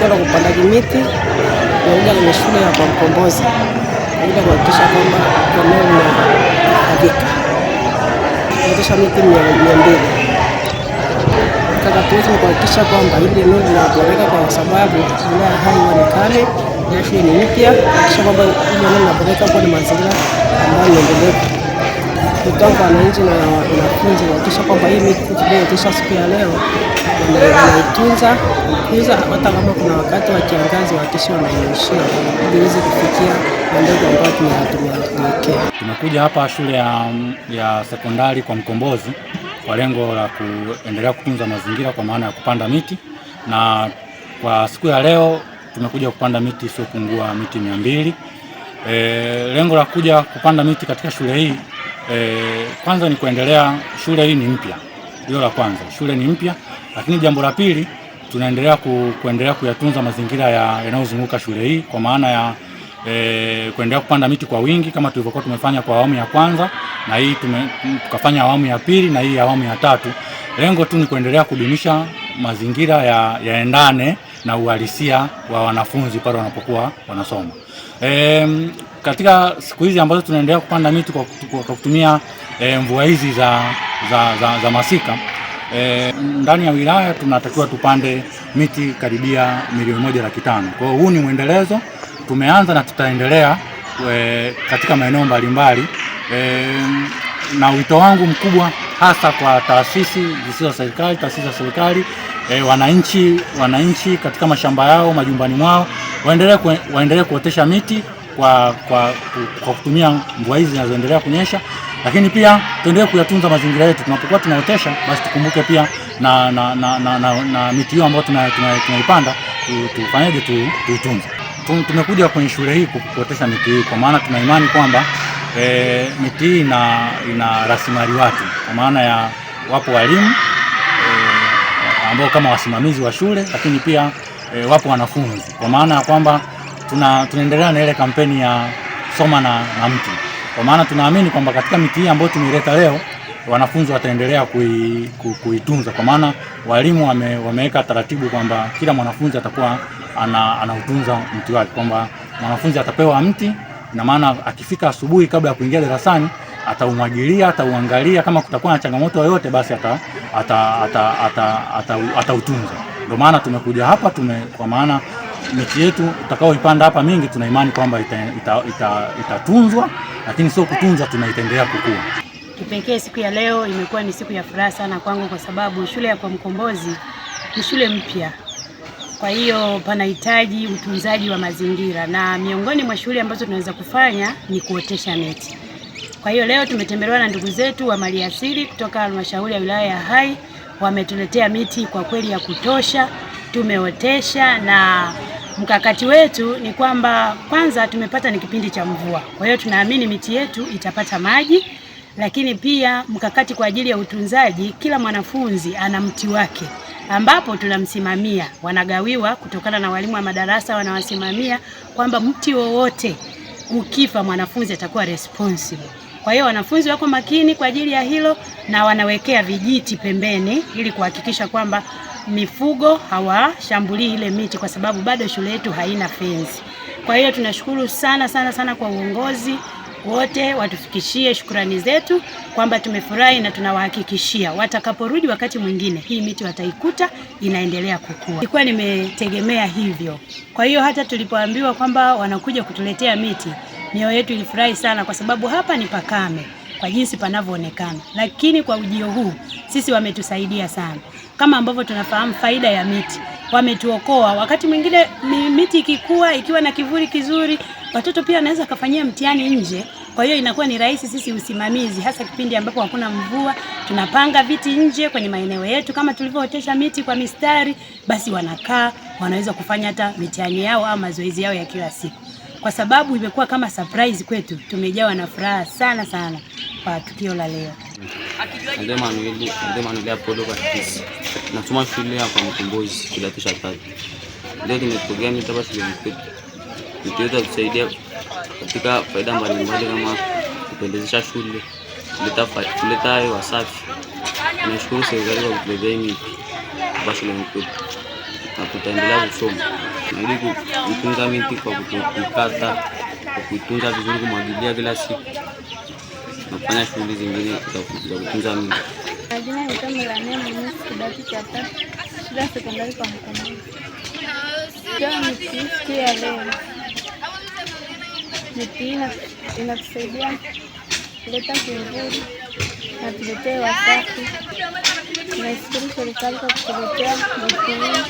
tukio la upandaji miti na kwenye shule ya kwa Mkombozi ili kuhakikisha kwamba eneo linahifadhika. Kuotesha miti 200. Mkakati wetu ni kuhakikisha kwamba hili eneo linaboreka kwa sababu wilaya Hai ni kame na shule ni mpya, kuhakikisha kwamba hili eneo linaboreka kwa mazingira ambayo ni endelevu. Kwa wananchi na wanafunzi kuhakikisha kwamba hii miti tuliyootesha siku ya leo wanaitunza hata kama kuna wakati wa kiangazi wahakikisha wanainyeshea ili iweze kufikia malengo ambayo tumewekea. Tumekuja hapa shule ya sekondari kwa Mkombozi kwa lengo la kuendelea kutunza mazingira kwa maana ya kupanda miti, na kwa siku ya leo tumekuja kupanda miti isiyopungua miti 200. Lengo la kuja kupanda miti katika shule hii kwanza ni kuendelea, shule hii ni mpya. Hilo la kwanza, shule ni mpya, lakini jambo la pili tunaendelea kuendelea kuyatunza mazingira yanayozunguka shule hii kwa maana ya kuendelea kupanda miti kwa wingi kama tulivyokuwa tumefanya kwa awamu ya kwanza, na hii tukafanya awamu ya pili na hii awamu ya tatu. Lengo tu ni kuendelea kudumisha mazingira yaendane na uhalisia wa wanafunzi pale wanapokuwa wanasoma. Katika siku hizi ambazo tunaendelea kupanda miti kwa kutumia mvua hizi za masika, ndani ya wilaya tunatakiwa tupande miti karibia 1,500,000. Kwa hiyo huu ni mwendelezo, tumeanza na tutaendelea katika maeneo mbalimbali, na wito wangu mkubwa hasa kwa taasisi zisizo za serikali, taasisi za serikali, wananchi katika mashamba yao, majumbani mwao waendelee kuotesha miti kwa kutumia mvua hizi zinazoendelea kunyesha, lakini pia tuendelee kuyatunza mazingira yetu. Tunapokuwa tunaotesha basi tukumbuke pia na miti hiyo ambayo tunaipanda tufanyeje, tuitunze. Tumekuja kwenye shule hii kuotesha miti hii kwa maana tuna imani kwamba miti hii ina rasilimali watu, kwa maana ya wapo walimu ambao kama wasimamizi wa shule, lakini pia wapo wanafunzi, kwa maana ya kwamba tunaendelea na ile kampeni ya soma na mti, kwa maana tunaamini kwamba katika miti hii ambayo tumeileta leo wanafunzi wataendelea kuitunza, kwa maana walimu wameweka taratibu kwamba kila mwanafunzi atakuwa anautunza mti wake, kwamba mwanafunzi atapewa mti, na maana akifika asubuhi kabla ya kuingia darasani ataumwagilia, atauangalia, kama kutakuwa na changamoto yoyote basi atautunza. Ndio maana tumekuja hapa, kwa maana miti yetu tutakaoipanda hapa mingi tuna imani kwamba itatunzwa, lakini sio kutunzwa, tunaitendelea kukua. Kipekee siku ya leo imekuwa ni siku ya furaha sana kwangu kwa sababu shule ya kwa Mkombozi ni shule mpya. Kwa hiyo panahitaji utunzaji wa mazingira, na miongoni mwa shughuli ambazo tunaweza kufanya ni kuotesha miti. Kwa hiyo leo tumetembelewa na ndugu zetu wa maliasili kutoka halmashauri ya wilaya ya Hai, wametuletea miti kwa kweli ya kutosha, tumeotesha, na mkakati wetu ni kwamba kwanza tumepata ni kipindi cha mvua. Kwa hiyo tunaamini miti yetu itapata maji, lakini pia mkakati kwa ajili ya utunzaji, kila mwanafunzi ana mti wake ambapo tunamsimamia, wanagawiwa kutokana na walimu wa madarasa wanawasimamia kwamba mti wowote ukifa mwanafunzi atakuwa responsible. Kwa hiyo wanafunzi wako makini kwa ajili ya hilo, na wanawekea vijiti pembeni ili kuhakikisha kwamba mifugo hawashambulii ile miti, kwa sababu bado shule yetu haina fence. Kwa hiyo tunashukuru sana kwa uongozi wote, watufikishie shukrani zetu kwamba tumefurahi, na tunawahakikishia watakaporudi wakati mwingine hii miti wataikuta inaendelea kukua. Nilikuwa nimetegemea hivyo. Kwa hiyo hata tulipoambiwa kwamba wanakuja kutuletea miti, mioyo yetu ilifurahi sana, kwa sababu hapa ni pakame kwa jinsi panavyoonekana, lakini kwa ujio huu sisi wametusaidia sana. Kama ambavyo tunafahamu faida ya miti, wametuokoa. Wakati mwingine miti ikikua, ikiwa na kivuli kizuri, watoto pia wanaweza kufanyia mtihani nje. Kwa hiyo inakuwa ni rahisi sisi usimamizi, hasa kipindi ambapo hakuna mvua. Tunapanga viti nje kwenye maeneo yetu, kama tulivyootesha miti kwa mistari, basi wanakaa, wanaweza kufanya hata mitihani yao au mazoezi yao ya kila siku. Kwa sababu imekuwa kama surprise kwetu, tumejawa na furaha sana kwa tukio la leo. Manuel Apollo Katisi. Nasoma shule ya kwa Mkombozi kidato cha 3. Leo tumepokea miti hapa shuleni kwetu. Miti yetu itatusaidia katika faida mbalimbali kama kupendezesha shule, kuleta hewa safi. Tunashukuru serikali kwa kutuletea miti hapa shuleni kwetu, na tutaendelea kusoma. ili kutunza miti kwa kukata, kwa kuitunza vizuri, kumwagilia kila siku na kufanya shughuli zingine za kutunza miti. Majina ni Melania Mnusi, kidato cha 3, shule ya sekondari kwa Mkombozi. Leo miti siku ya leo, miti inatusaidia kuleta kivuli na tuletee wasafi. Naishukuru serikali kwa kutuletea miti hii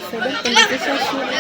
kusaidia kuendesha shule.